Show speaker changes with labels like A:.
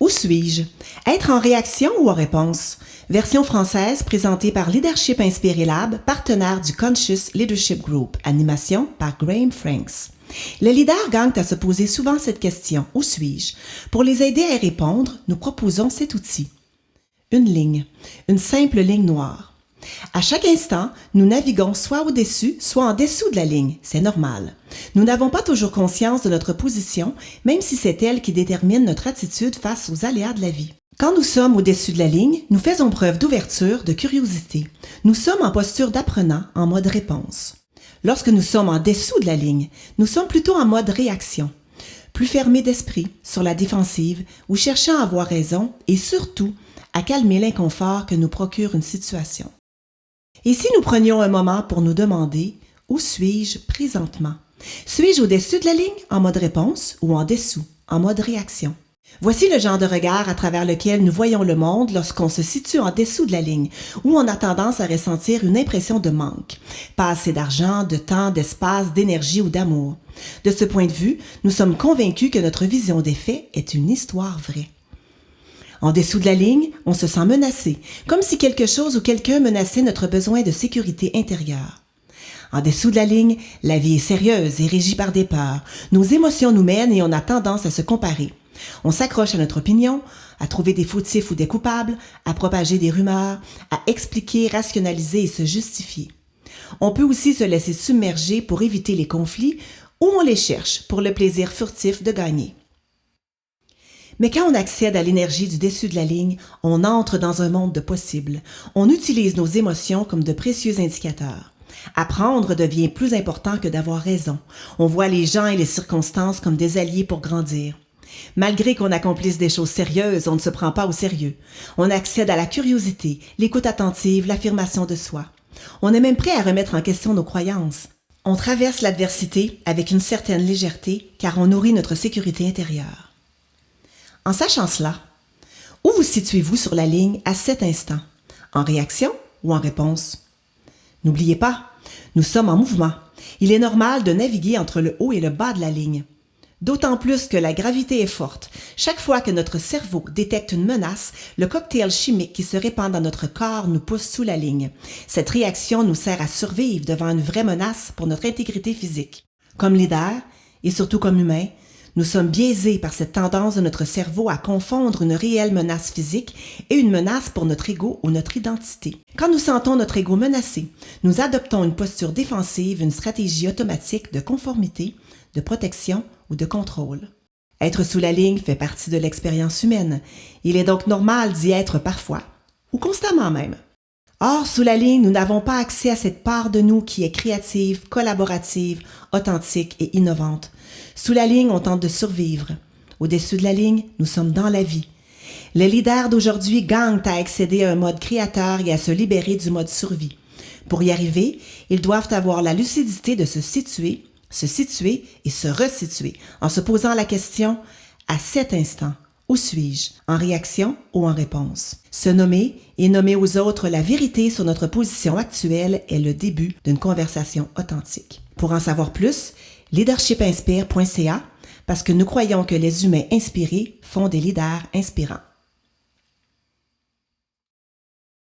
A: Où suis-je? Être en réaction ou en réponse? Version française présentée par Leadership Inspiré Lab, partenaire du Conscious Leadership Group, animation par Graham Franks. Les leaders gagnent à se poser souvent cette question « Où suis-je? » Pour les aider à y répondre, nous proposons cet outil. Une ligne, une simple ligne noire. À chaque instant, nous naviguons soit au-dessus, soit en dessous de la ligne. C'est normal. Nous n'avons pas toujours conscience de notre position, même si c'est elle qui détermine notre attitude face aux aléas de la vie. Quand nous sommes au-dessus de la ligne, nous faisons preuve d'ouverture, de curiosité. Nous sommes en posture d'apprenant, en mode réponse. Lorsque nous sommes en dessous de la ligne, nous sommes plutôt en mode réaction. Plus fermés d'esprit, sur la défensive, ou cherchant à avoir raison, et surtout, à calmer l'inconfort que nous procure une situation. Et si nous prenions un moment pour nous demander « Où suis-je présentement? » Suis-je au-dessus de la ligne, en mode réponse, ou en dessous, en mode réaction? Voici le genre de regard à travers lequel nous voyons le monde lorsqu'on se situe en dessous de la ligne, où on a tendance à ressentir une impression de manque. Pas assez d'argent, de temps, d'espace, d'énergie ou d'amour. De ce point de vue, nous sommes convaincus que notre vision des faits est une histoire vraie. En dessous de la ligne, on se sent menacé, comme si quelque chose ou quelqu'un menaçait notre besoin de sécurité intérieure. En dessous de la ligne, la vie est sérieuse et régie par des peurs. Nos émotions nous mènent et on a tendance à se comparer. On s'accroche à notre opinion, à trouver des fautifs ou des coupables, à propager des rumeurs, à expliquer, rationaliser et se justifier. On peut aussi se laisser submerger pour éviter les conflits ou on les cherche pour le plaisir furtif de gagner. Mais quand on accède à l'énergie du dessus de la ligne, on entre dans un monde de possibles. On utilise nos émotions comme de précieux indicateurs. Apprendre devient plus important que d'avoir raison. On voit les gens et les circonstances comme des alliés pour grandir. Malgré qu'on accomplisse des choses sérieuses, on ne se prend pas au sérieux. On accède à la curiosité, l'écoute attentive, l'affirmation de soi. On est même prêt à remettre en question nos croyances. On traverse l'adversité avec une certaine légèreté car on nourrit notre sécurité intérieure. En sachant cela, où vous situez-vous sur la ligne à cet instant? En réaction ou en réponse? N'oubliez pas, nous sommes en mouvement. Il est normal de naviguer entre le haut et le bas de la ligne. D'autant plus que la gravité est forte. Chaque fois que notre cerveau détecte une menace, le cocktail chimique qui se répand dans notre corps nous pousse sous la ligne. Cette réaction nous sert à survivre devant une vraie menace pour notre intégrité physique. Comme leader, et surtout comme humain, nous sommes biaisés par cette tendance de notre cerveau à confondre une réelle menace physique et une menace pour notre ego ou notre identité. Quand nous sentons notre ego menacé, nous adoptons une posture défensive, une stratégie automatique de conformité, de protection ou de contrôle. Être sous la ligne fait partie de l'expérience humaine. Il est donc normal d'y être parfois, ou constamment même. Or, sous la ligne, nous n'avons pas accès à cette part de nous qui est créative, collaborative, authentique et innovante. Sous la ligne, on tente de survivre. Au-dessus de la ligne, nous sommes dans la vie. Les leaders d'aujourd'hui gagnent à accéder à un mode créateur et à se libérer du mode survie. Pour y arriver, ils doivent avoir la lucidité de se situer et se resituer en se posant la question « À cet instant, où suis-je? En réaction ou en réponse? » Se nommer et nommer aux autres la vérité sur notre position actuelle est le début d'une conversation authentique. Pour en savoir plus, leadershipinspire.ca parce que nous croyons que les humains inspirés font des leaders inspirants.